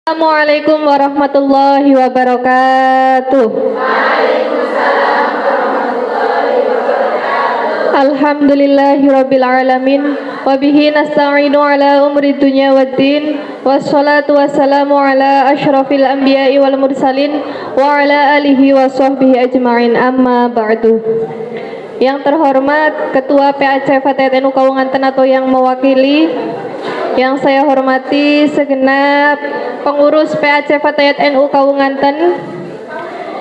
Assalamualaikum warahmatullahi wabarakatuh. Alhamdulillahirabbil alamin wa bihi nasta'inu ala umri dunya waddin wassalatu wassalamu ala asyrafil anbiya'i wal mursalin wa ala alihi wa sahbihi ajma'in amma ba'du. Yang terhormat Ketua PAC Fatayat NU Kawunganten atau yang mewakili, yang saya hormati segenap pengurus PAC Fatayat NU Kawunganten,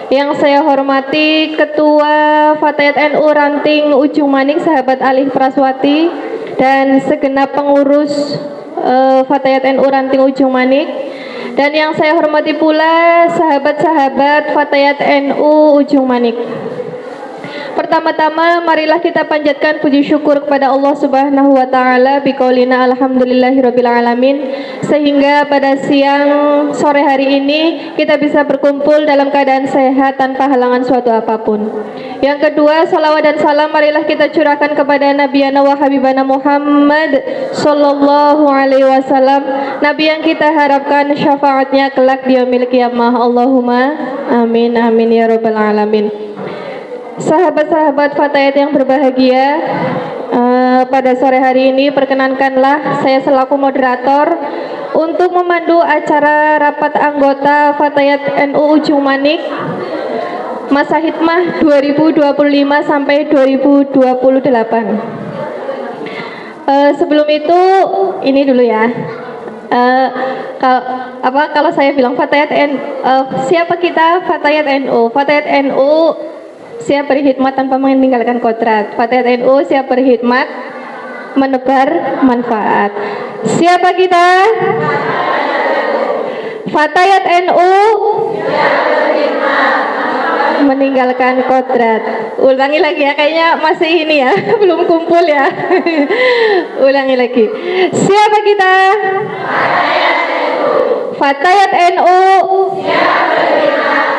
yang saya hormati Ketua Fatayat NU Ranting Ujung Manik sahabat Alih Praswati, dan segenap pengurus Fatayat NU Ranting Ujung Manik, dan yang saya hormati pula sahabat-sahabat Fatayat NU Ujung Manik. Pertama-tama marilah kita panjatkan puji syukur kepada Allah Subhanahu wa taala biqaulina alhamdulillahirabbil alamin, sehingga pada siang sore hari ini kita bisa berkumpul dalam keadaan sehat tanpa halangan suatu apapun. Yang kedua, salawat dan salam marilah kita curahkan kepada Nabiyana wa Habibana Muhammad sallallahu alaihi wasallam, Nabi yang kita harapkan syafaatnya kelak di yaumil qiyamah. Allahumma amin amin ya rabbal alamin. Sahabat-sahabat Fatayat yang berbahagia, pada sore hari ini perkenankanlah saya selaku moderator untuk memandu acara rapat anggota Fatayat NU Ujung Manik masa hikmah 2025 sampai 2028. Sebelum itu ini dulu ya. Kalau saya bilang Fatayat siapa kita? Fatayat NU. Fatayat NU siap berkhidmat tanpa meninggalkan kodrat. Fatayat NU siap berkhidmat menebar manfaat. Siapa kita? Fatayat NU meninggalkan kodrat. Ulangi lagi ya, kayaknya masih ini ya, belum kumpul ya. Ulangi lagi. Siapa kita? Fatayat NU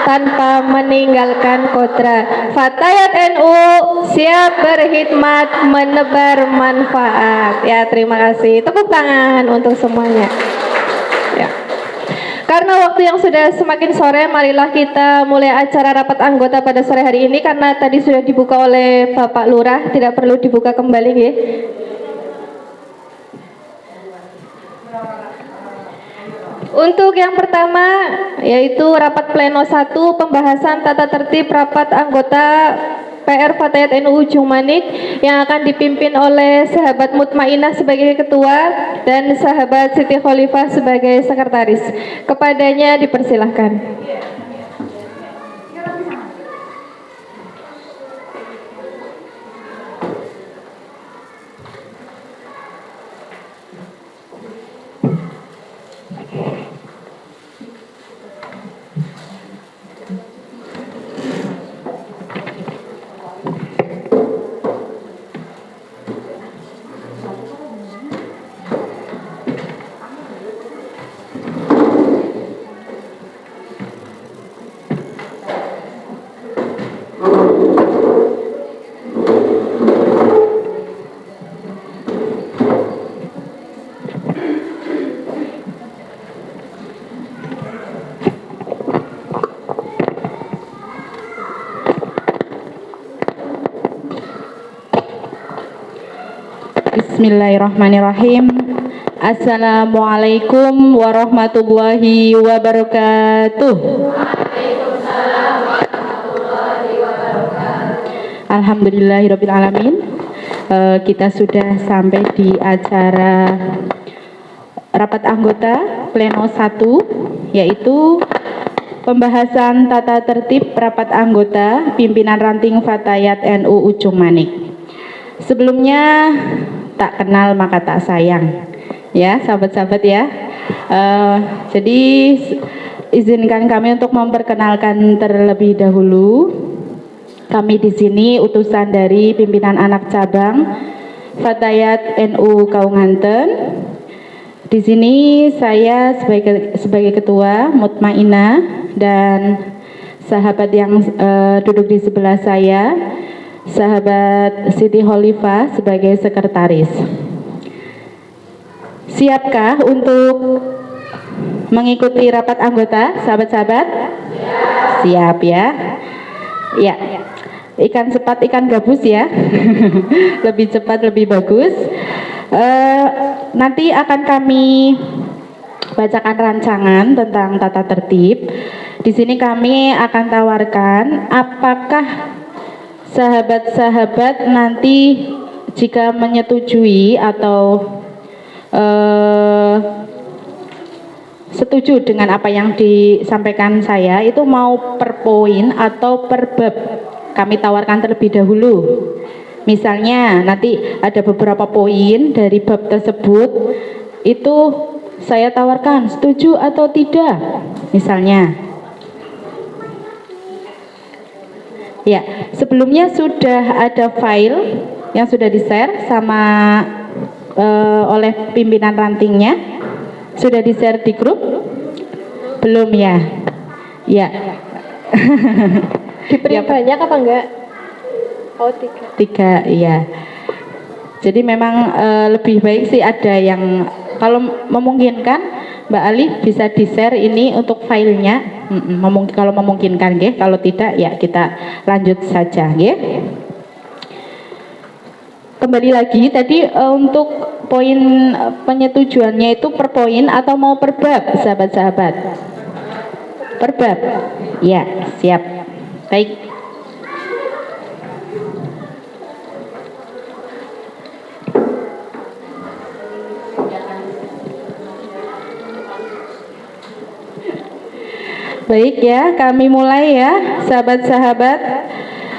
tanpa meninggalkan kodrat. Fatayat NU siap berkhidmat menebar manfaat. Ya, terima kasih. Tepuk tangan untuk semuanya. Ya. Karena waktu yang sudah semakin sore, marilah kita mulai acara rapat anggota pada sore hari ini. Karena tadi sudah dibuka oleh Bapak Lurah, tidak perlu dibuka kembali ya. Untuk yang pertama yaitu rapat pleno 1 pembahasan tata tertib rapat anggota PR Fatayat NU Ujung Manik yang akan dipimpin oleh sahabat Mutmainah sebagai ketua dan sahabat Siti Khalifah sebagai sekretaris. Kepadanya dipersilahkan. Bismillahirrahmanirrahim. Assalamualaikum warahmatullahi wabarakatuh. Alhamdulillahirabbil alamin. Kita sudah sampai di acara rapat anggota pleno 1, yaitu pembahasan tata tertib rapat anggota pimpinan ranting Fatayat NU Ujung Manik. Sebelumnya tak kenal maka tak sayang, ya sahabat-sahabat ya. Jadi izinkan kami untuk memperkenalkan terlebih dahulu. Kami di sini utusan dari pimpinan anak cabang Fatayat NU Kawunganten. Di sini saya sebagai ketua Mutmainah dan sahabat yang duduk di sebelah saya, sahabat Siti Khalifah sebagai sekretaris. Siapkah untuk mengikuti rapat anggota, sahabat-sahabat? Siap ya. Ya. Ikan cepat, ikan gabus ya. Lebih cepat, lebih bagus. Nanti akan kami bacakan rancangan tentang tata tertib. Di sini kami akan tawarkan apakah sahabat-sahabat nanti jika menyetujui atau setuju dengan apa yang disampaikan saya, itu mau per poin atau per bab. Kami tawarkan terlebih dahulu. Misalnya nanti ada beberapa poin dari bab tersebut, itu saya tawarkan setuju atau tidak. Misalnya, ya, sebelumnya sudah ada file yang sudah di-share sama oleh pimpinan rantingnya. Sudah di-share di grup? Belum ya? Ya. Diberi Ya, banyak apa enggak? Oh, 3. 3, iya. Jadi memang lebih baik sih ada yang, kalau memungkinkan Mbak Ali bisa di-share ini untuk filenya. Kalau memungkinkan, nggih. Kalau tidak ya kita lanjut saja, nggih. Kembali lagi tadi untuk poin penyetujuannya itu per poin atau mau per bab, sahabat-sahabat? Per bab. Ya, siap. Baik. Baik ya, kami mulai ya, sahabat-sahabat.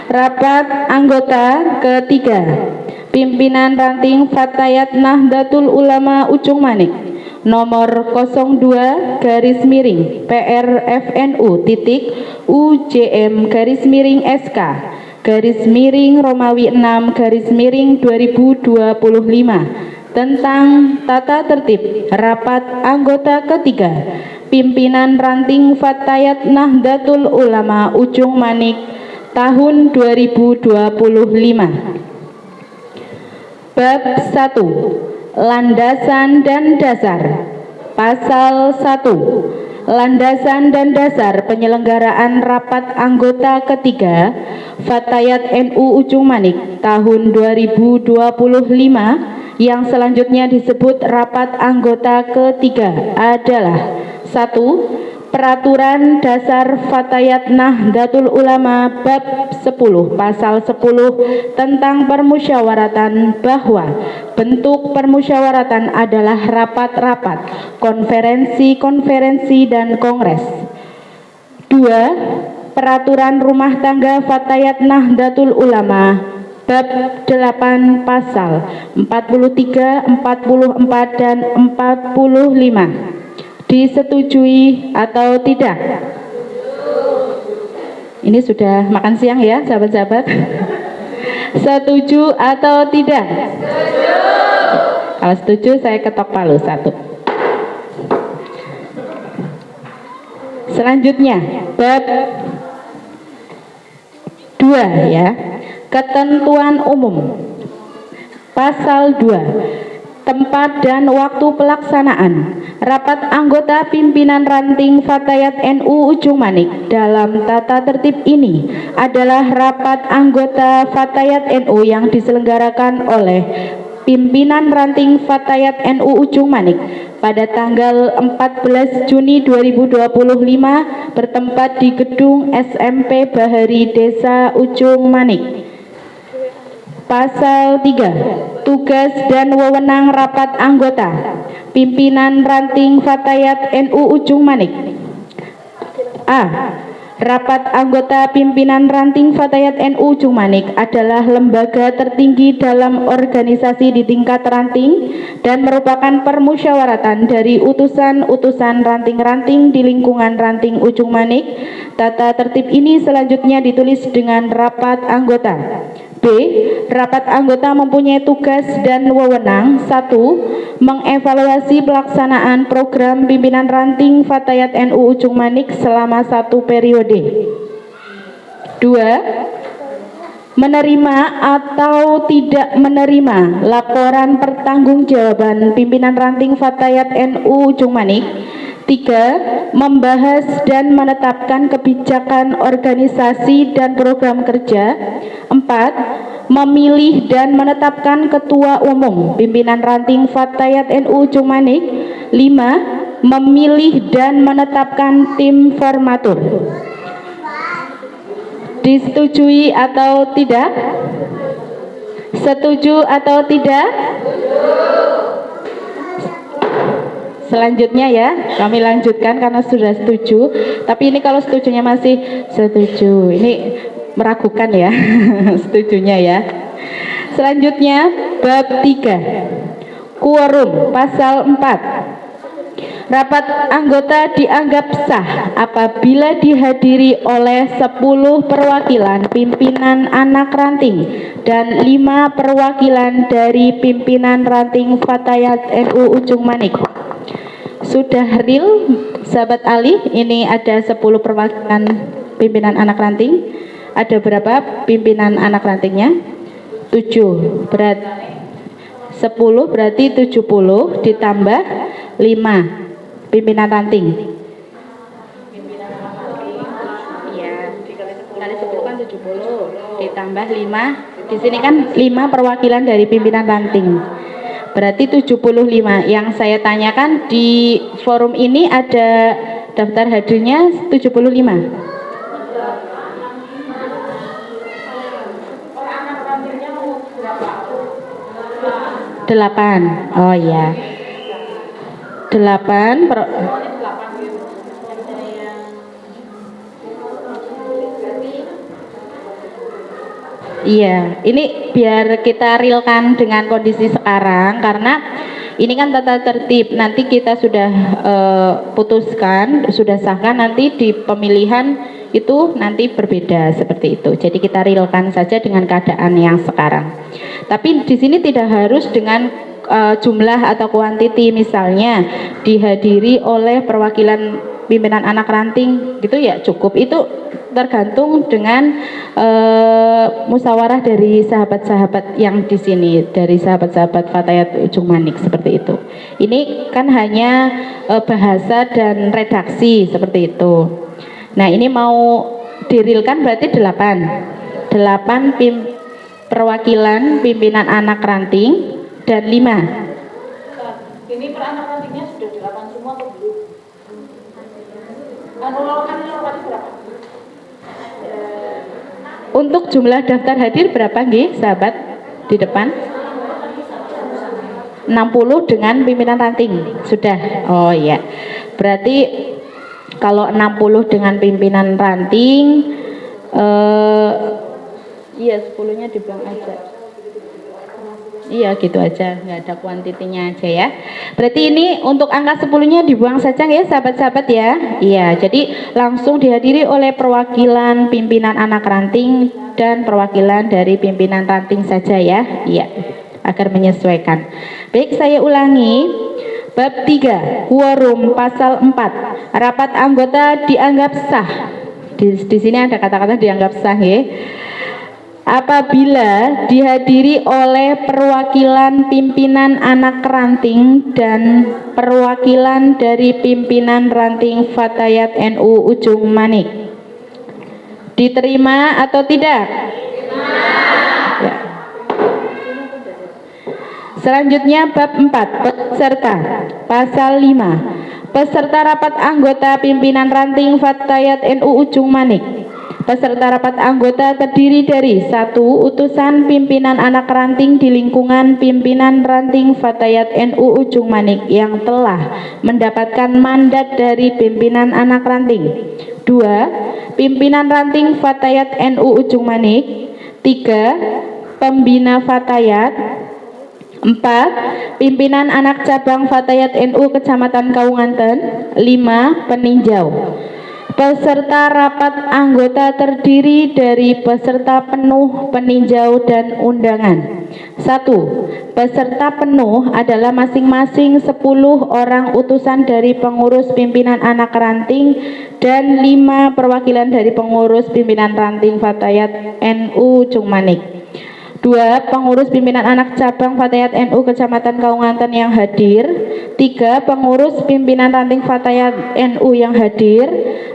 Rapat anggota ketiga, Pimpinan Ranting Fatayat Nahdlatul Ulama Ujung Manik, nomor 02 garis miring PRFNU titik UJM garis miring SK garis miring Romawi 6 garis miring 2025 tentang tata tertib rapat anggota ketiga Pimpinan Ranting Fatayat Nahdlatul Ulama Ujung Manik tahun 2025. Bab 1. Landasan dan dasar. Pasal 1. Landasan dan dasar penyelenggaraan rapat anggota ketiga Fatayat NU Ujung Manik tahun 2025 yang selanjutnya disebut rapat anggota ketiga adalah 1. Peraturan Dasar Fatayat Nahdlatul Ulama bab 10 pasal 10 tentang permusyawaratan bahwa bentuk permusyawaratan adalah rapat-rapat, konferensi-konferensi dan kongres. 2. Peraturan Rumah Tangga Fatayat Nahdlatul Ulama bab 8 pasal 43, 44 dan 45 disetujui atau tidak? Ini sudah makan siang ya, sahabat-sahabat. Setuju atau tidak? Setuju. Kalau setuju saya ketok palu 1. Selanjutnya bab 2 ya, ketentuan umum. Pasal 2. Tempat dan waktu pelaksanaan rapat anggota pimpinan ranting Fatayat NU Ujung Manik dalam tata tertib ini adalah rapat anggota Fatayat NU yang diselenggarakan oleh pimpinan ranting Fatayat NU Ujung Manik pada tanggal 14 Juni 2025 bertempat di gedung SMP Bahari Desa Ujung Manik. Pasal 3. Tugas dan wewenang rapat anggota pimpinan ranting Fatayat NU Ujung Manik. A. Rapat anggota pimpinan ranting Fatayat NU Ujung Manik adalah lembaga tertinggi dalam organisasi di tingkat ranting dan merupakan permusyawaratan dari utusan-utusan ranting-ranting di lingkungan ranting Ujung Manik. Tata tertib ini selanjutnya ditulis dengan rapat anggota. B. Rapat anggota mempunyai tugas dan wewenang 1. Mengevaluasi pelaksanaan program pimpinan ranting Fatayat NU Ujung Manik selama 1 periode. 2. Menerima atau tidak menerima laporan pertanggungjawaban pimpinan ranting Fatayat NU Ujung Manik 3. Membahas dan menetapkan kebijakan organisasi dan program kerja. 4. Memilih dan menetapkan ketua umum pimpinan ranting Fatayat NU Ujung Manik. 5. Memilih dan menetapkan tim formatur. Disetujui atau tidak? Setuju atau tidak? Selanjutnya ya, kami lanjutkan karena sudah setuju. Tapi ini kalau setujunya masih setuju, ini meragukan ya. Setujunya ya. Selanjutnya bab 3. Quorum pasal 4. Rapat anggota dianggap sah apabila dihadiri oleh 10 perwakilan pimpinan anak ranting dan 5 perwakilan dari pimpinan ranting Fatayat NU Ujung Manik. Sudah real sahabat Ali, ini ada 10 perwakilan pimpinan anak ranting. Ada berapa pimpinan anak rantingnya? 7. Berat 10 berarti 70 ditambah 5 pimpinan ranting. Iya, kali 10 kan 70 ditambah 5. Di sini kan 5 perwakilan dari pimpinan ranting. Berarti 75. Yang saya tanyakan di forum ini ada daftar hadirnya 75. Delapan. Oh iya. 8 per. Iya, ini biar kita realkan dengan kondisi sekarang karena ini kan tata tertib. Nanti kita sudah putuskan, sudah sahkan nanti di pemilihan itu nanti berbeda seperti itu. Jadi kita realkan saja dengan keadaan yang sekarang. Tapi di sini tidak harus dengan jumlah atau kuantiti, misalnya dihadiri oleh perwakilan pimpinan anak ranting gitu ya cukup. Itu tergantung dengan musyawarah dari sahabat-sahabat yang di sini, dari sahabat-sahabat Fatayat Ujung Manik seperti itu. Ini kan hanya bahasa dan redaksi seperti itu. Nah, ini mau dirilkan berarti 8 perwakilan pimpinan anak ranting dan 5. Ini per anak rantingnya sudah 8 semua atau belum? Berapa? Untuk jumlah daftar hadir berapa nggih, sahabat? Di depan 60 dengan pimpinan ranting. Sudah. Oh iya. Berarti kalau 60 dengan pimpinan ranting iya 10-nya dibuang aja. Iya gitu aja, nggak ada kuantitinya aja ya. Berarti ini untuk angka 10-nya dibuang saja ya sahabat-sahabat ya. Iya, jadi langsung dihadiri oleh perwakilan pimpinan anak ranting dan perwakilan dari pimpinan ranting saja ya. Iya, agar menyesuaikan. Baik, saya ulangi. Bab 3, quorum pasal 4. Rapat anggota dianggap sah. Di sini ada kata-kata dianggap sah ya. Apabila dihadiri oleh perwakilan pimpinan anak ranting dan perwakilan dari pimpinan ranting Fatayat NU Ujung Manik. Diterima atau tidak? Ya. Selanjutnya bab 4, peserta. Pasal 5. Peserta rapat anggota pimpinan ranting Fatayat NU Ujung Manik. Peserta rapat anggota terdiri dari 1. Utusan pimpinan anak ranting di lingkungan pimpinan ranting Fatayat NU Ujung Manik yang telah mendapatkan mandat dari pimpinan anak ranting. 2. Pimpinan ranting Fatayat NU Ujung Manik. 3. Pembina Fatayat. 4. Pimpinan anak cabang Fatayat NU Kecamatan Kaunganten. 5. Peninjau. Peserta rapat anggota terdiri dari peserta penuh, peninjau, dan undangan. 1. Peserta penuh adalah masing-masing 10 orang utusan dari pengurus pimpinan anak ranting dan 5 perwakilan dari pengurus pimpinan ranting Fatayat NU Ujung Manik. 2. Pengurus pimpinan anak cabang Fatayat NU Kecamatan Kaunganten yang hadir. 3. Pengurus pimpinan ranting Fatayat NU yang hadir.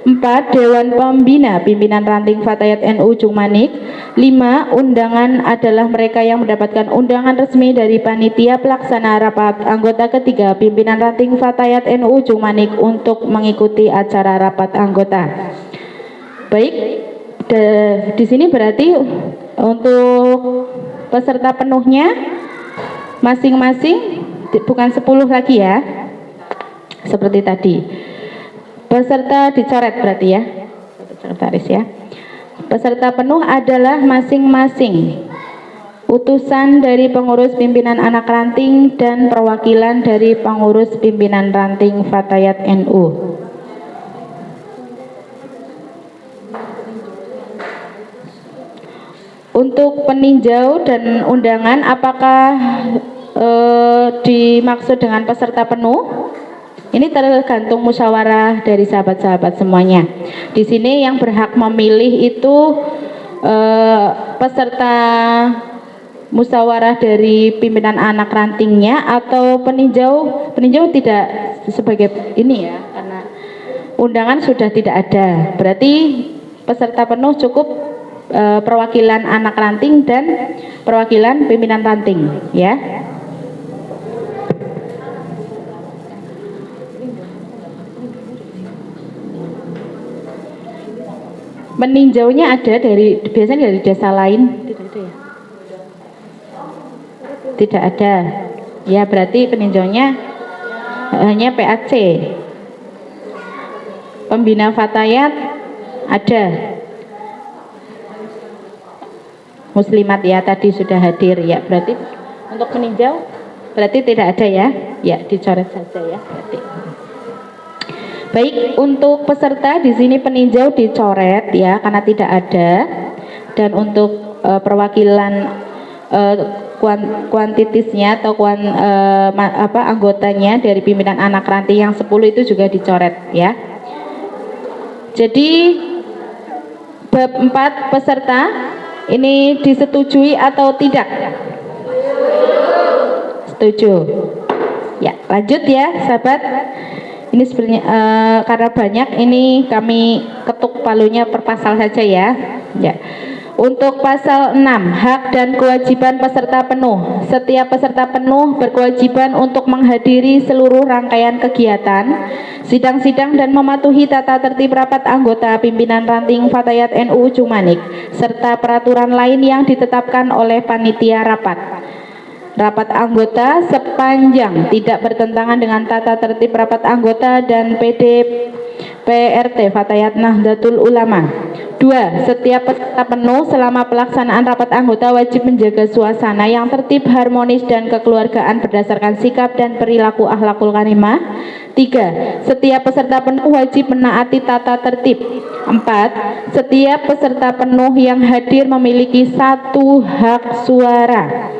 4. Dewan Pembina pimpinan ranting Fatayat NU Ujung Manik. 5. Undangan adalah mereka yang mendapatkan undangan resmi dari panitia pelaksana rapat anggota ketiga pimpinan ranting Fatayat NU Ujung Manik untuk mengikuti acara rapat anggota. Baik, di sini berarti untuk peserta penuhnya masing-masing bukan 10 lagi ya, seperti tadi. Peserta dicoret berarti ya, sekretaris ya. Peserta penuh adalah masing-masing utusan dari pengurus pimpinan anak ranting dan perwakilan dari pengurus pimpinan ranting Fatayat NU. Untuk peninjau dan undangan, apakah dimaksud dengan peserta penuh? Ini tergantung musyawarah dari sahabat-sahabat semuanya. Di sini yang berhak memilih itu peserta musyawarah dari pimpinan anak rantingnya atau peninjau. Peninjau tidak sebagai ini ya, karena undangan sudah tidak ada. Berarti peserta penuh cukup perwakilan anak ranting dan perwakilan pimpinan ranting ya. Meninjaunya ada biasanya dari desa lain. Tidak ada. Ya, berarti peninjaunya hanya PAC. Pembina Fatayat ada. Muslimat ya tadi sudah hadir ya. Berarti untuk peninjau berarti tidak ada ya. Ya, dicoret saja ya berarti. Baik, untuk peserta di sini peninjau dicoret ya karena tidak ada, dan untuk perwakilan kuantitasnya atau anggotanya dari pimpinan anak ranting yang 10 itu juga dicoret ya. Jadi bab 4 peserta ini disetujui atau tidak? Setuju. Ya, lanjut ya sahabat. Ini sebenarnya karena banyak ini kami ketuk palunya per pasal saja ya. Ya. Untuk pasal 6, hak dan kewajiban peserta penuh. Setiap peserta penuh berkewajiban untuk menghadiri seluruh rangkaian kegiatan, sidang-sidang dan mematuhi tata tertib rapat anggota pimpinan ranting Fatayat NU Ujung Manik serta peraturan lain yang ditetapkan oleh panitia rapat. Rapat anggota sepanjang tidak bertentangan dengan tata tertib rapat anggota dan PRT Fatayat Nahdlatul Ulama. 2. Setiap peserta penuh selama pelaksanaan rapat anggota wajib menjaga suasana yang tertib, harmonis dan kekeluargaan berdasarkan sikap dan perilaku akhlakul karimah. 3. Setiap peserta penuh wajib menaati tata tertib. 4. Setiap peserta penuh yang hadir memiliki 1 hak suara.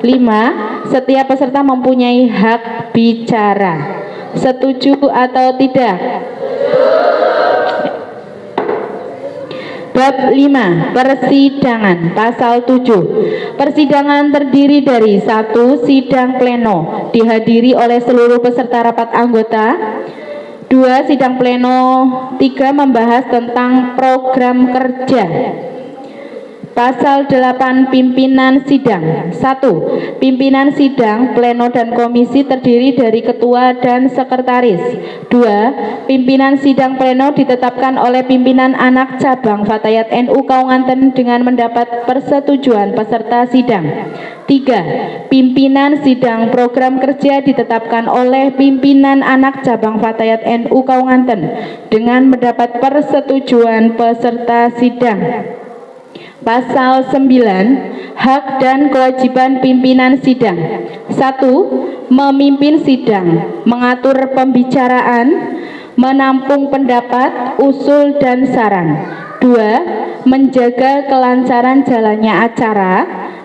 5. Setiap peserta mempunyai hak bicara. Setuju atau tidak? Bab 5. Persidangan. Pasal 7. Persidangan terdiri dari 1. Sidang pleno dihadiri oleh seluruh peserta rapat anggota. 2. Sidang pleno. 3. Membahas tentang program kerja. Pasal 8. Pimpinan sidang. 1. Pimpinan sidang, pleno dan komisi terdiri dari ketua dan sekretaris. 2. Pimpinan sidang pleno ditetapkan oleh pimpinan anak cabang Fatayat NU Kaunganten dengan mendapat persetujuan peserta sidang. 3. Pimpinan sidang program kerja ditetapkan oleh pimpinan anak cabang Fatayat NU Kaunganten dengan mendapat persetujuan peserta sidang. Pasal 9. Hak dan kewajiban pimpinan sidang. 1. Memimpin sidang, mengatur pembicaraan, menampung pendapat, usul dan saran. 2. Menjaga kelancaran jalannya acara.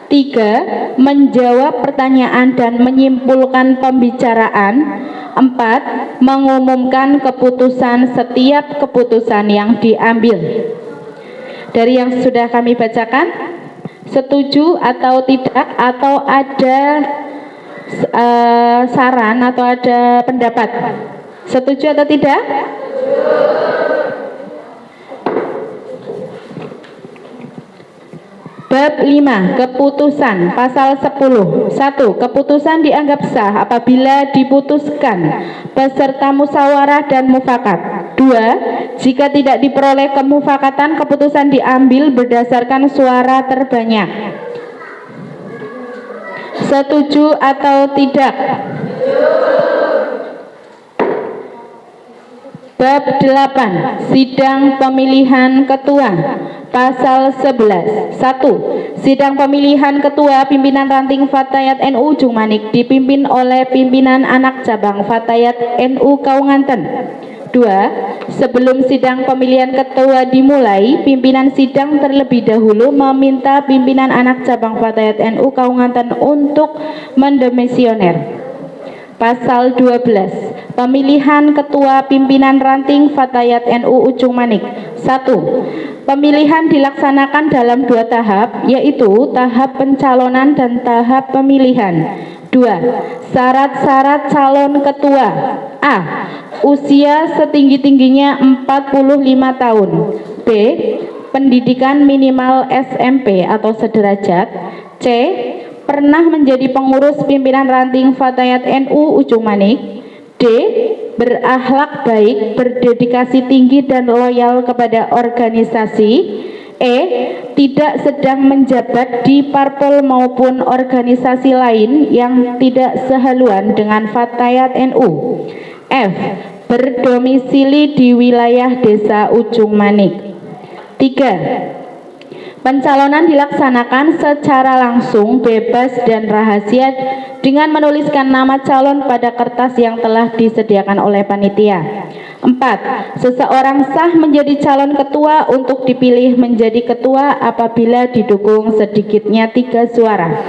3. Menjawab pertanyaan dan menyimpulkan pembicaraan. 4. Mengumumkan keputusan setiap keputusan yang diambil. Dari yang sudah kami bacakan, setuju atau tidak, atau ada saran atau ada pendapat? Setuju atau tidak? Bab 5. Keputusan. Pasal 10. 1. Keputusan dianggap sah apabila diputuskan peserta musyawarah dan mufakat. 2. Jika tidak diperoleh kemufakatan, keputusan diambil berdasarkan suara terbanyak. Setuju atau tidak? Bab 8. Sidang pemilihan ketua. Pasal 11. 1. Sidang pemilihan ketua pimpinan ranting Fatayat NU Ujung Manik dipimpin oleh pimpinan anak cabang Fatayat NU Kaunganten. 2. Sebelum sidang pemilihan ketua dimulai, pimpinan sidang terlebih dahulu meminta pimpinan anak cabang Fatayat NU Kaunganten untuk mendemisioner. Pasal 12. Pemilihan ketua pimpinan ranting Fatayat NU Ujung Manik. 1. Pemilihan dilaksanakan dalam 2 tahap, yaitu tahap pencalonan dan tahap pemilihan. 2. Syarat-syarat calon ketua. A. Usia setinggi-tingginya 45 tahun. B. Pendidikan minimal SMP atau sederajat. C. Pernah menjadi pengurus pimpinan ranting Fatayat NU Ujung Manik. D. Berakhlak baik, berdedikasi tinggi dan loyal kepada organisasi. E. Tidak sedang menjabat di parpol maupun organisasi lain yang tidak sehaluan dengan Fatayat NU. F. Berdomisili di wilayah desa Ujung Manik. 3. Pencalonan dilaksanakan secara langsung, bebas dan rahasia dengan menuliskan nama calon pada kertas yang telah disediakan oleh panitia. 4. Seseorang sah menjadi calon ketua untuk dipilih menjadi ketua apabila didukung sedikitnya 3 suara.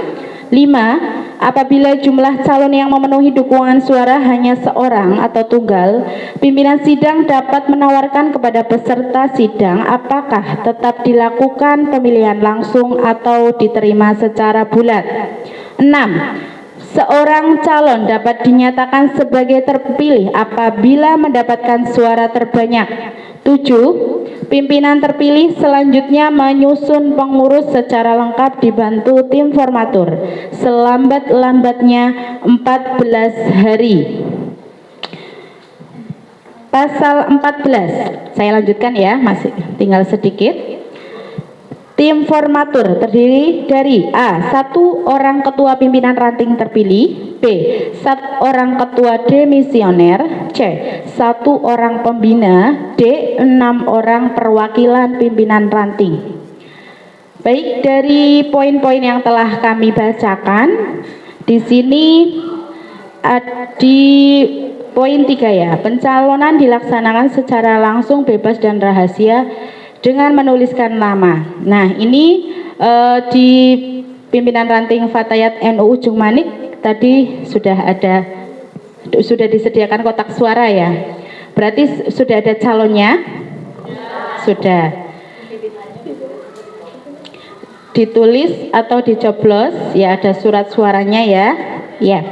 5. Apabila jumlah calon yang memenuhi dukungan suara hanya seorang atau tunggal, pimpinan sidang dapat menawarkan kepada peserta sidang apakah tetap dilakukan pemilihan langsung atau diterima secara bulat. 6. Seorang calon dapat dinyatakan sebagai terpilih apabila mendapatkan suara terbanyak. 7. Pimpinan terpilih selanjutnya menyusun pengurus secara lengkap dibantu tim formatur selambat-lambatnya 14 hari. Pasal 14. Saya lanjutkan ya, masih tinggal sedikit. Tim formatur terdiri dari A. 1 orang ketua pimpinan ranting terpilih. B. 1 orang ketua demisioner. C. 1 orang pembina. D. 6 orang perwakilan pimpinan ranting. Baik, dari poin-poin yang telah kami bacakan, di sini di poin 3 ya, pencalonan dilaksanakan secara langsung, bebas dan rahasia dengan menuliskan nama. Nah, ini di pimpinan ranting Fatayat NU Ujung Manik tadi sudah disediakan kotak suara ya. Berarti sudah ada calonnya? Sudah. Ditulis atau dicoblos ya, ada surat suaranya ya. Ya.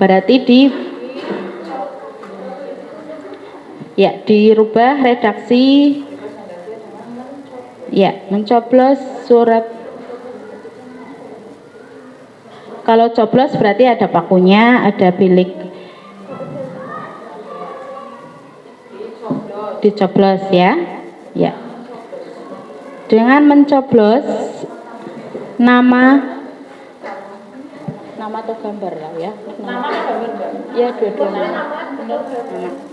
Berarti dirubah redaksi ya, mencoblos surat. Kalau coblos berarti ada pakunya, ada bilik dicoblos ya. Ya. Dengan mencoblos nama atau gambar lah ya. Nama atau gambar? Ya, dua-duanya.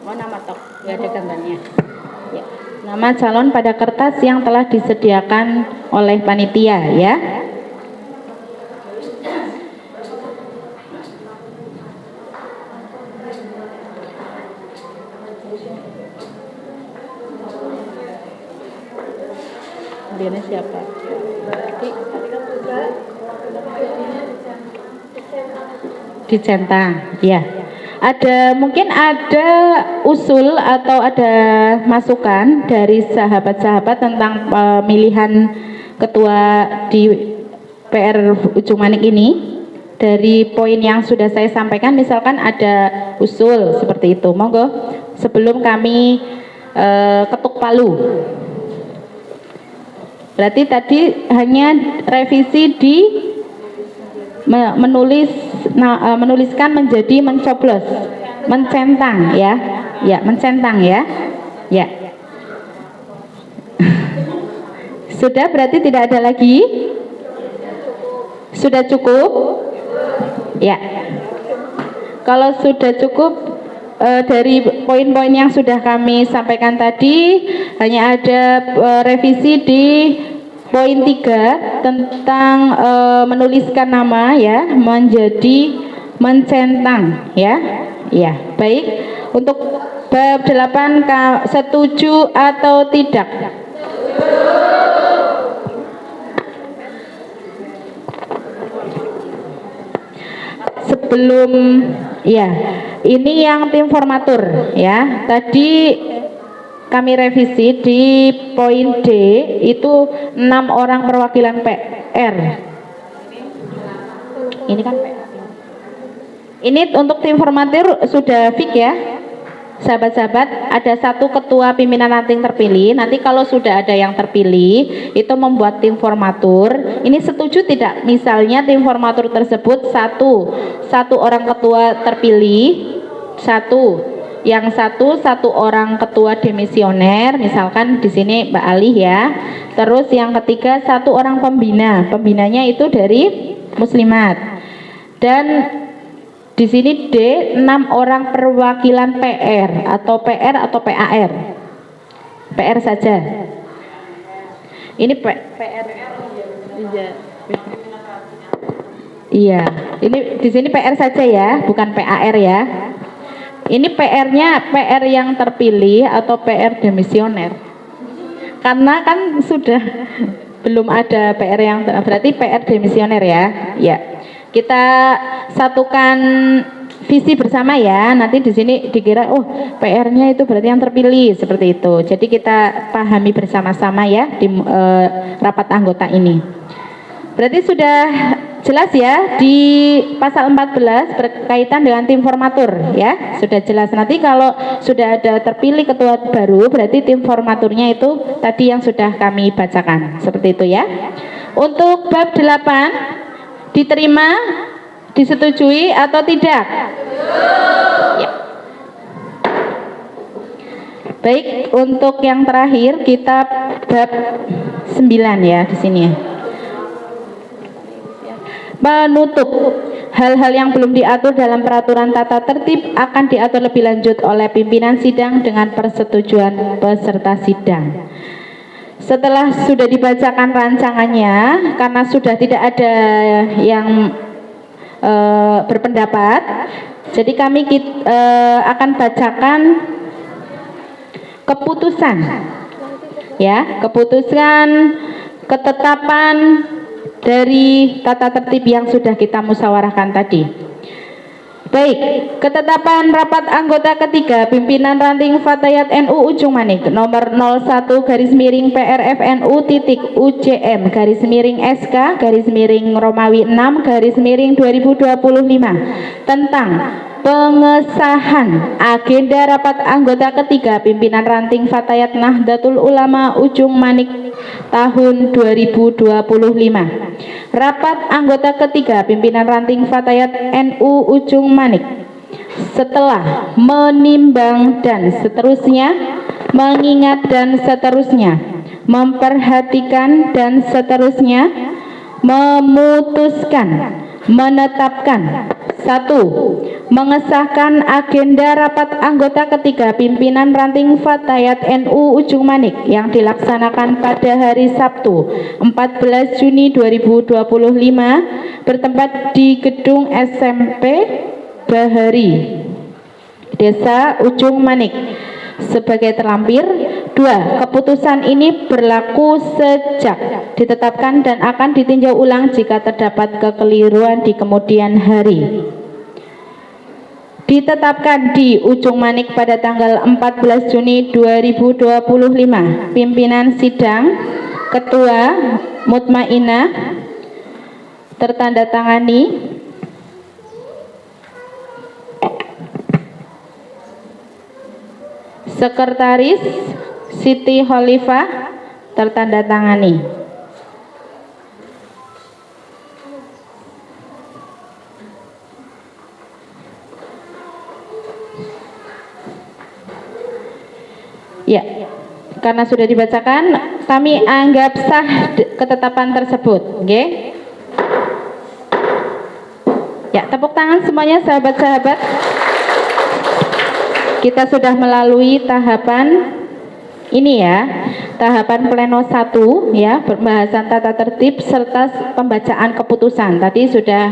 Nama toh, nggak ada gambarnya. Ya. Nama calon pada kertas yang telah disediakan oleh panitia ya. Kemudian siapa? Dicentang, ya. Mungkin ada usul atau ada masukan dari sahabat-sahabat tentang pemilihan ketua di PR Ujung Manik ini. dari poin yang sudah saya sampaikan, misalkan ada usul seperti itu, monggo sebelum kami ketuk palu. Berarti tadi hanya revisi di menuliskan menjadi mencoblos, mencentang ya, mencentang ya. Sudah, berarti tidak ada lagi? Sudah cukup? Ya. Kalau sudah cukup dari poin-poin yang sudah kami sampaikan tadi, hanya ada revisi di poin 3 tentang menuliskan nama ya menjadi mencentang ya. Ya, baik. Untuk bab 8 setuju atau tidak? Sebelum ya, ini yang tim formatur ya. Tadi kami revisi di poin D itu 6 orang perwakilan PR. Ini kan PR. Ini untuk tim formatur sudah fix ya. Sahabat-sahabat, ada 1 ketua pimpinan ranting terpilih. Nanti kalau sudah ada yang terpilih, itu membuat tim formatur. Ini setuju tidak? Misalnya tim formatur tersebut satu orang ketua terpilih, yang satu orang ketua demisioner, misalkan di sini Mbak Ali ya. Terus yang ketiga 1 orang pembina, pembinanya itu dari muslimat. Dan di sini D 6 orang perwakilan PR atau PAR. PR saja. Ini PR. Iya, ini di sini PR saja ya, bukan PAR ya. Ini PR-nya PR yang terpilih atau PR demisioner. Karena kan sudah belum ada PR yang berarti PR demisioner ya. Ya. Kita satukan visi bersama ya. Nanti di sini dikira oh PR-nya itu berarti yang terpilih seperti itu. Jadi kita pahami bersama-sama ya di rapat anggota ini. Berarti sudah jelas ya di pasal 14 berkaitan dengan tim formatur ya. Sudah jelas. Nanti kalau sudah ada terpilih ketua baru berarti tim formaturnya itu tadi yang sudah kami bacakan. Seperti itu ya. Untuk bab 8 diterima, disetujui atau tidak? Ya. Baik, untuk yang terakhir kita bab 9 ya di sini ya. Menutup. Hal-hal yang belum diatur dalam peraturan tata tertib akan diatur lebih lanjut oleh pimpinan sidang dengan persetujuan peserta sidang. Setelah sudah dibacakan rancangannya, karena sudah tidak ada yang berpendapat, jadi kami akan bacakan keputusan, ya, keputusan ketetapan dari tata tertib yang sudah kita musyawarahkan tadi. Baik, ketetapan rapat anggota ketiga pimpinan ranting Fatayat NU Ujung Manik nomor 01/PRFNU.UCM/SK/Romawi 6/2025 tentang pengesahan agenda rapat anggota ketiga pimpinan ranting Fatayat Nahdlatul Ulama Ujung Manik tahun 2025. Rapat anggota ketiga pimpinan ranting Fatayat NU Ujung Manik setelah menimbang dan seterusnya, mengingat dan seterusnya, memperhatikan dan seterusnya, memutuskan, menetapkan. 1. Mengesahkan agenda rapat anggota ketiga pimpinan ranting Fatayat NU Ujung Manik yang dilaksanakan pada hari Sabtu 14 Juni 2025 bertempat di gedung SMP Bahari Desa Ujung Manik sebagai terlampir. 2. Keputusan ini berlaku sejak ditetapkan dan akan ditinjau ulang jika terdapat kekeliruan di kemudian hari. Ditetapkan di Ujung Manik pada tanggal 14 Juni 2025. Pimpinan sidang Ketua Mutmainah tertandatangani Sekretaris Siti Khalifah tertandatangani. Ya, karena sudah dibacakan, kami anggap sah ketetapan tersebut. Oke? Ya, tepuk tangan semuanya sahabat-sahabat. Kita sudah melalui tahapan ini ya, tahapan pleno 1 ya, pembahasan tata tertib serta pembacaan keputusan. Tadi sudah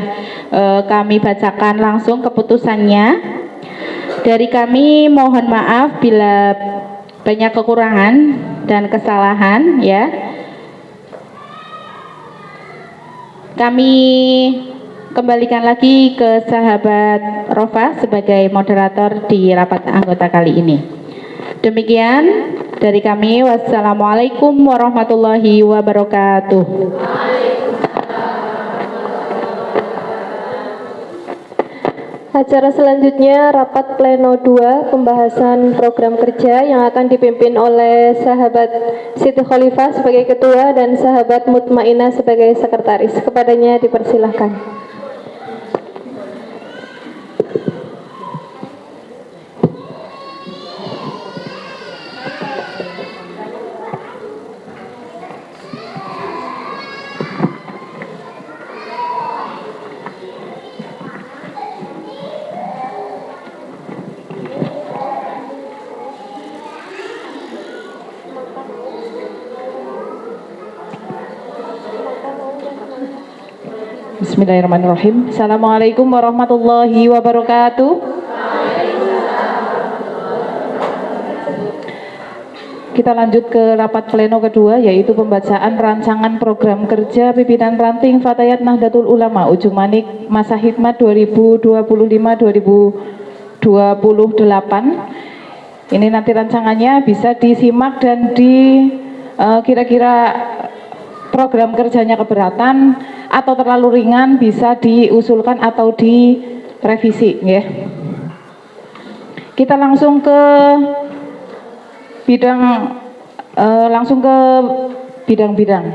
kami bacakan langsung keputusannya. Dari kami mohon maaf bila banyak kekurangan dan kesalahan ya. Kami kembalikan lagi ke sahabat Rofa sebagai moderator di rapat anggota kali ini. Demikian dari kami. Wassalamualaikum warahmatullahi wabarakatuh. Acara selanjutnya rapat pleno 2 pembahasan program kerja yang akan dipimpin oleh sahabat Siti Khalifah sebagai ketua dan sahabat Mutmainah sebagai sekretaris. Kepadanya dipersilahkan. Bismillahirrahmanirrahim. Assalamualaikum warahmatullahi wabarakatuh. Kita lanjut ke rapat pleno kedua, yaitu pembacaan rancangan program kerja pimpinan ranting Fatayat Nahdlatul Ulama Ujung Manik masa hikmat 2025-2028. Ini nanti rancangannya bisa disimak dan kira-kira program kerjanya keberatan atau terlalu ringan bisa diusulkan atau direvisi ya. Kita langsung ke bidang-bidang.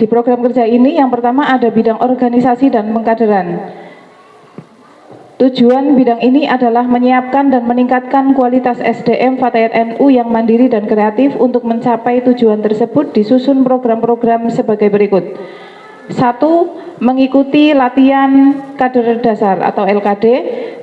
Di program kerja ini yang pertama ada bidang organisasi dan pengkaderan. Tujuan bidang ini adalah menyiapkan dan meningkatkan kualitas SDM Fatayat NU yang mandiri dan kreatif. Untuk mencapai tujuan tersebut disusun program-program sebagai berikut. 1. Mengikuti latihan kader dasar atau LKD.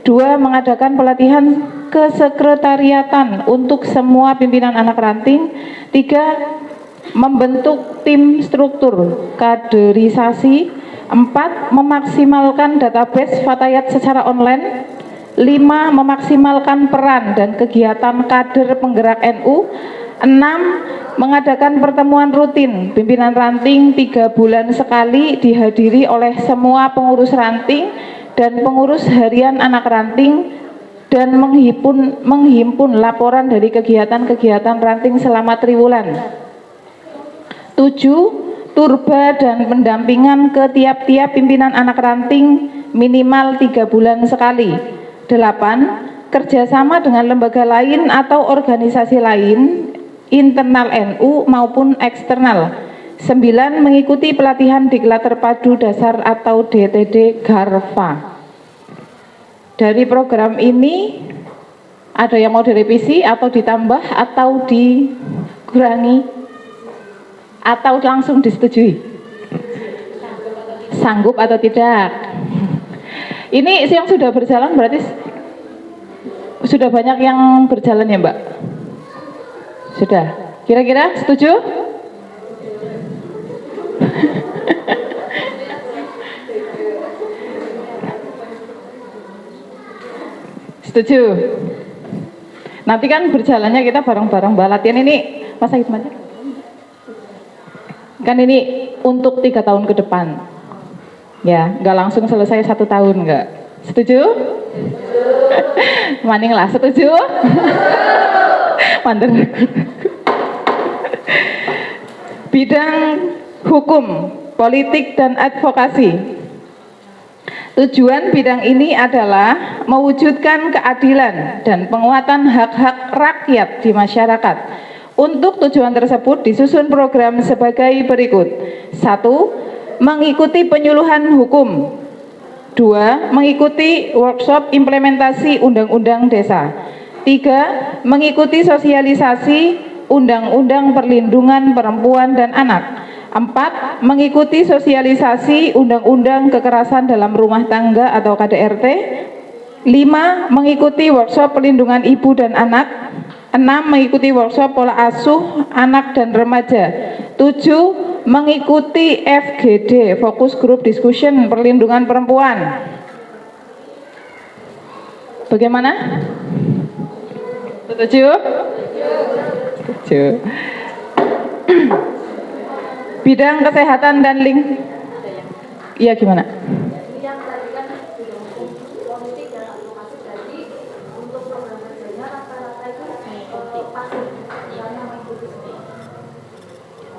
2. Mengadakan pelatihan kesekretariatan untuk semua pimpinan anak ranting. 3. Membentuk tim struktur kaderisasi. 4. Memaksimalkan database Fatayat secara online. 5. Memaksimalkan peran dan kegiatan kader penggerak NU. 6. Mengadakan pertemuan rutin pimpinan ranting 3 bulan sekali, dihadiri oleh semua pengurus ranting dan pengurus harian anak ranting, dan menghimpun laporan dari kegiatan-kegiatan ranting selama triwulan. 7. Turba dan pendampingan ke tiap-tiap pimpinan anak ranting minimal 3 bulan sekali. 8. Kerjasama dengan lembaga lain atau organisasi lain, internal NU maupun eksternal. 9. Mengikuti pelatihan Diklat Terpadu Dasar atau DTD Garfa. Dari program ini ada yang mau direvisi atau ditambah atau dikurangi atau langsung disetujui? Sanggup atau tidak? Ini yang sudah berjalan berarti sudah banyak yang berjalan ya Mbak? Sudah? Kira-kira setuju? Setuju? Nanti kan berjalannya kita bareng-bareng Mbak. Latihan ini masa hikmatnya kan ini untuk 3 tahun ke depan ya, nggak langsung selesai 1 tahun, nggak. Setuju? Maning lah, setuju? Mantan. Bidang hukum, politik dan advokasi. Tujuan bidang ini adalah mewujudkan keadilan dan penguatan hak-hak rakyat di masyarakat. Untuk tujuan tersebut disusun program sebagai berikut. 1. Mengikuti penyuluhan hukum. 2. Mengikuti workshop implementasi Undang-Undang Desa. 3. Mengikuti sosialisasi Undang-Undang Perlindungan Perempuan dan Anak. 4. Mengikuti sosialisasi Undang-Undang Kekerasan dalam Rumah Tangga atau KDRT. 5. Mengikuti workshop perlindungan ibu dan anak. 6. Mengikuti workshop pola asuh anak dan remaja. 7. Mengikuti FGD, Focus Group Discussion Perlindungan Perempuan. Bagaimana? Setuju? Setuju. Bidang kesehatan dan iya gimana?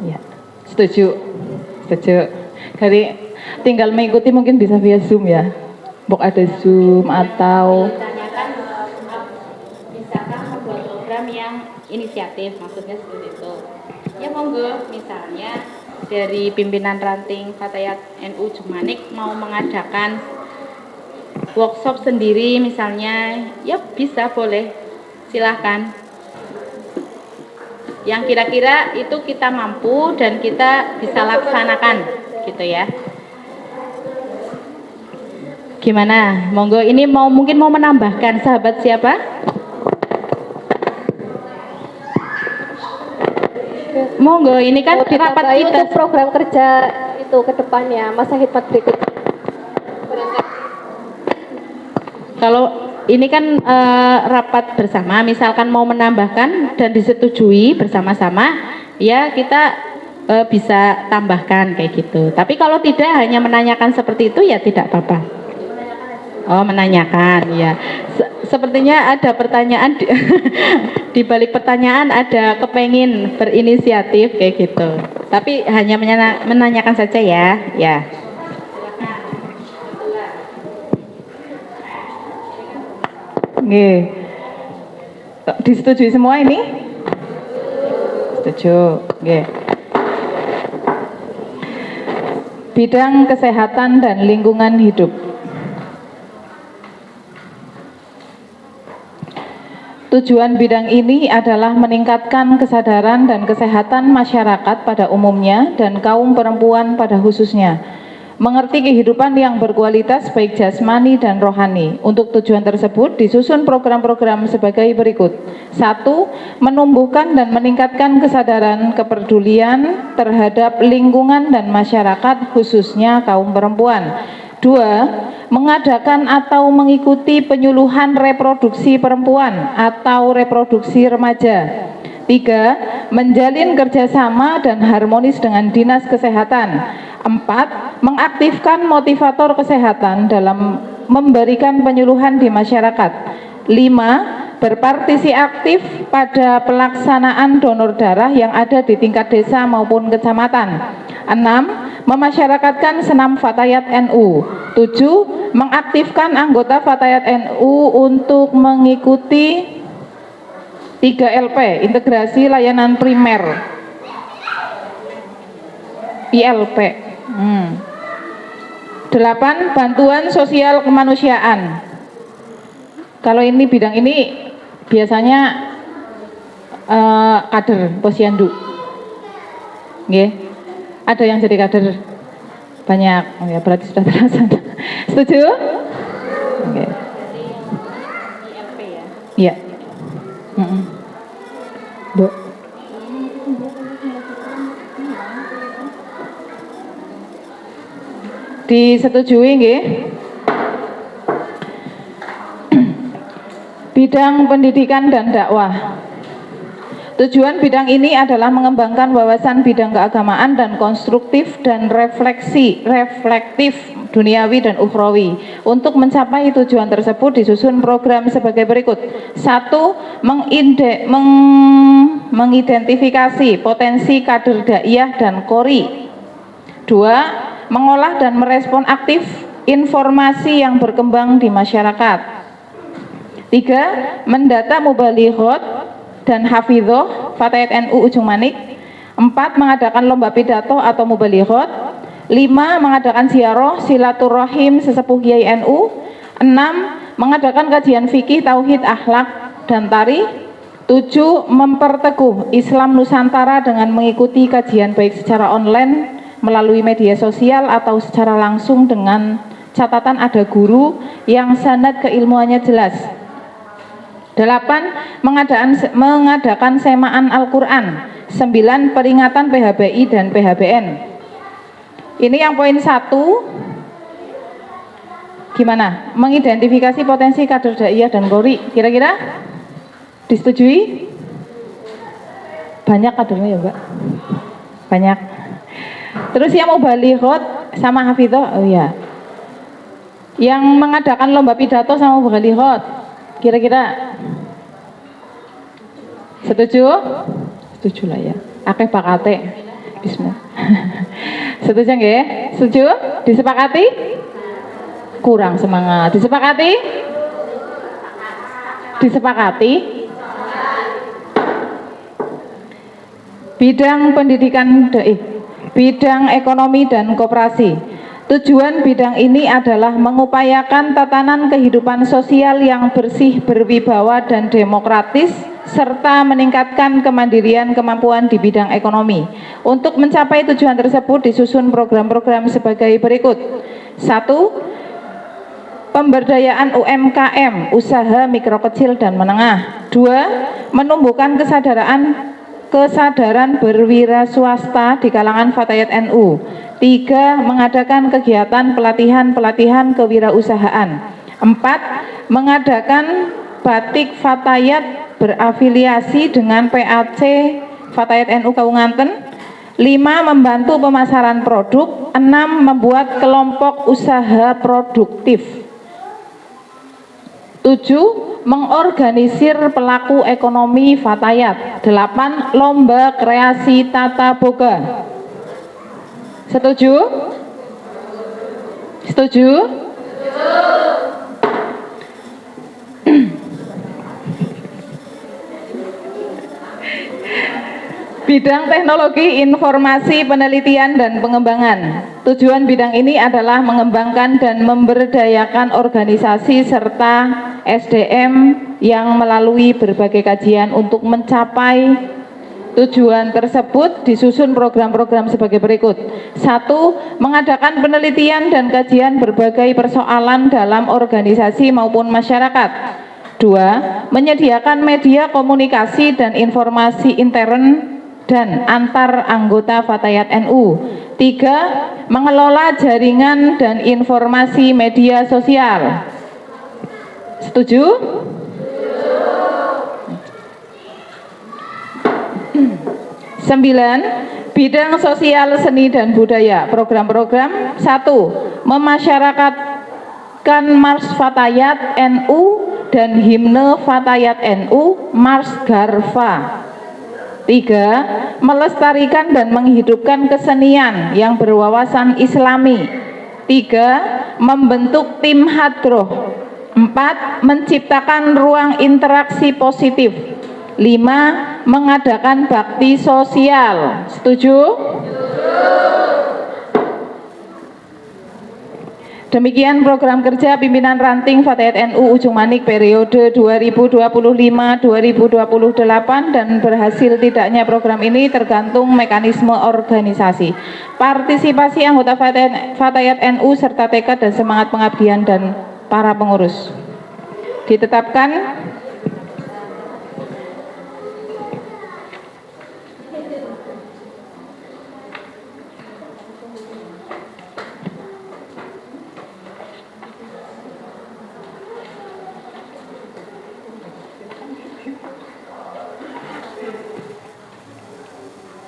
Ya, setuju. Jadi tinggal mengikuti, mungkin bisa via Zoom ya. Bok ada Zoom atau misalkan membuat program yang inisiatif, maksudnya seperti itu. Ya monggo, misalnya dari pimpinan ranting Fatayat NU Jumanik mau mengadakan workshop sendiri misalnya, ya bisa, boleh, silahkan. Yang kira-kira itu kita mampu dan kita bisa laksanakan, gitu ya. Gimana? Monggo, ini mungkin mau menambahkan, sahabat siapa? Monggo, ini kan rapat kita untuk program kerja itu ke depannya, masa khidmat berikut. Kalau ini kan rapat bersama, misalkan mau menambahkan dan disetujui bersama-sama, ya kita bisa tambahkan kayak gitu. Tapi kalau tidak, hanya menanyakan seperti itu, ya tidak apa-apa. Oh, menanyakan, ya. Sepertinya ada pertanyaan di balik pertanyaan ada kepengin berinisiatif kayak gitu. Tapi hanya menanyakan saja ya, ya. Nggih. Disetujui semua ini? Setuju. Nggih. Bidang kesehatan dan lingkungan hidup. Tujuan bidang ini adalah meningkatkan kesadaran dan kesehatan masyarakat pada umumnya dan kaum perempuan pada khususnya. Mengerti kehidupan yang berkualitas baik jasmani dan rohani. Untuk tujuan tersebut disusun program-program sebagai berikut. 1. Menumbuhkan dan meningkatkan kesadaran kepedulian terhadap lingkungan dan masyarakat khususnya kaum perempuan. 2. Mengadakan atau mengikuti penyuluhan reproduksi perempuan atau reproduksi remaja. 3. Menjalin kerjasama dan harmonis dengan Dinas Kesehatan. 4. Mengaktifkan motivator kesehatan dalam memberikan penyuluhan di masyarakat. 5. Berpartisipasi aktif pada pelaksanaan donor darah yang ada di tingkat desa maupun kecamatan. 6. Memasyarakatkan senam Fatayat NU. 7. Mengaktifkan anggota Fatayat NU untuk mengikuti 3LP, integrasi layanan primer, ILP. 8. Bantuan sosial kemanusiaan. Kalau ini bidang ini biasanya kader posyandu. Nggih. Ada yang jadi kader banyak, ya berarti sudah terlaksana. Setuju? Oke. ILP ya. Iya. Bu. Disetujui nggih? Bidang pendidikan dan dakwah. Tujuan bidang ini adalah mengembangkan wawasan bidang keagamaan dan konstruktif dan reflektif duniawi dan ukhrawi. Untuk mencapai tujuan tersebut disusun program sebagai berikut. 1. Mengidentifikasi potensi kader daiyah dan qori. 2. Mengolah dan merespon aktif informasi yang berkembang di masyarakat. 3. Mendata mubalighot dan hafidhoh Fatayat NU Ujung Manik. 4. Mengadakan lomba pidato atau mubalighot. 5. Mengadakan ziarah silaturahim sesepuh Kiai NU. 6. Mengadakan kajian fikih, tauhid, akhlak, dan tari. 7. Memperteguh Islam Nusantara dengan mengikuti kajian baik secara online melalui media sosial atau secara langsung dengan catatan ada guru yang sanad keilmuannya jelas. 8. Mengadakan semaan Al-Quran. 9. Peringatan PHBI dan PHBN. Ini yang poin 1. Gimana? Mengidentifikasi potensi kader daiyah dan qori. Kira-kira disetujui? Banyak kadernya ya Mbak? Banyak. Terus yang mau balighot sama hafidhoh, oh ya. Yang mengadakan lomba pidato sama balighot, kira-kira setuju? Setuju lah ya. Akeh bakate. Bismillah. Setuju nggih? Setuju? Disepakati? Kurang semangat. Disepakati? Disepakati? Bidang pendidikan bidang ekonomi dan koperasi. Tujuan bidang ini adalah mengupayakan tatanan kehidupan sosial yang bersih, berwibawa dan demokratis serta meningkatkan kemandirian kemampuan di bidang ekonomi. Untuk mencapai tujuan tersebut disusun program-program sebagai berikut. 1. Pemberdayaan UMKM, usaha mikro kecil dan menengah. 2. Menumbuhkan kesadaran berwira swasta di kalangan Fatayat NU. 3. Mengadakan kegiatan pelatihan kewirausahaan. 4. Mengadakan batik Fatayat berafiliasi dengan PAC Fatayat NU Kaunganten. 5. Membantu pemasaran produk. 6. Membuat kelompok usaha produktif. 7. Mengorganisir pelaku ekonomi Fatayat. 8. Lomba kreasi tata boga. Setuju? Setuju? Bidang teknologi informasi penelitian dan pengembangan. Tujuan bidang ini adalah mengembangkan dan memberdayakan organisasi serta SDM yang melalui berbagai kajian. Untuk mencapai tujuan tersebut disusun program-program sebagai berikut. 1. Mengadakan penelitian dan kajian berbagai persoalan dalam organisasi maupun masyarakat. 2. Menyediakan media komunikasi dan informasi intern dan antar anggota Fatayat NU. 3. Mengelola jaringan dan informasi media sosial. Setuju? 9. Bidang sosial, seni dan budaya. Program-program. 1. Memasyarakatkan Mars Fatayat NU dan himne Fatayat NU Mars Garfa. 3. Melestarikan dan menghidupkan kesenian yang berwawasan Islami. 3. Membentuk tim hadroh. 4. Menciptakan ruang interaksi positif. 5. Mengadakan bakti sosial. Setuju? Demikian program kerja pimpinan ranting Fatayat NU Ujung Manik periode 2025-2028 dan berhasil tidaknya program ini tergantung mekanisme organisasi, partisipasi anggota Fatayat NU serta tekad dan semangat pengabdian dan para pengurus. Ditetapkan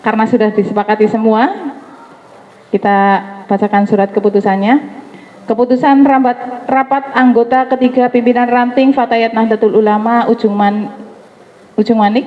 karena sudah disepakati semua, kita bacakan surat keputusannya. Keputusan rapat anggota ketiga pimpinan ranting Fatayat Nahdlatul Ulama Ujung Manik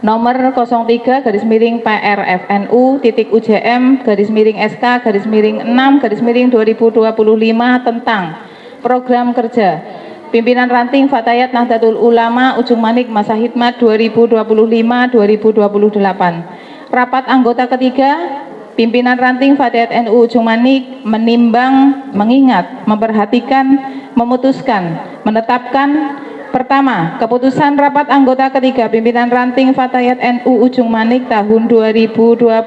nomor 03/PRFNU.UJM/SK/6/2025 tentang program kerja pimpinan ranting Fatayat Nahdlatul Ulama Ujung Manik masa hikmat 2025-2028. Rapat anggota ketiga pimpinan ranting Fatayat NU Ujung Manik menimbang, mengingat, memperhatikan, memutuskan, menetapkan. Pertama, keputusan rapat anggota ketiga pimpinan ranting Fatayat NU Ujung Manik tahun 2025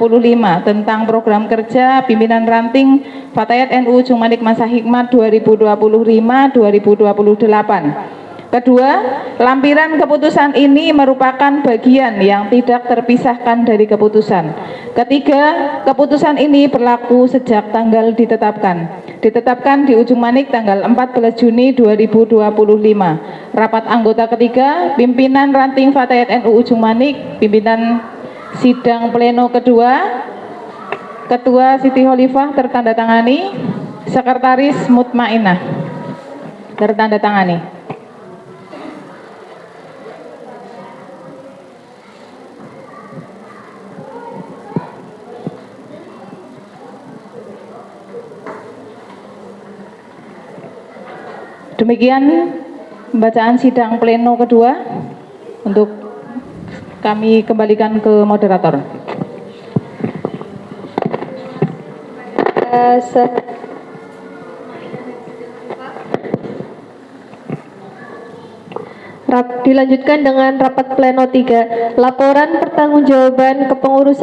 tentang program kerja pimpinan ranting Fatayat NU Ujung Manik masa hikmat 2025-2028. Kedua, lampiran keputusan ini merupakan bagian yang tidak terpisahkan dari keputusan. Ketiga, keputusan ini berlaku sejak tanggal ditetapkan. Ditetapkan di Ujung Manik tanggal 14 Juni 2025. Rapat anggota ketiga, pimpinan ranting Fatayat NU Ujung Manik, pimpinan sidang pleno kedua, Ketua Siti Khalifah tertandatangani, Sekretaris Mutmainah tertandatangani. Demikian pembacaan sidang pleno kedua. Untuk kami kembalikan ke moderator. Dilanjutkan dengan rapat pleno 3. Laporan pertanggungjawaban kepengurusan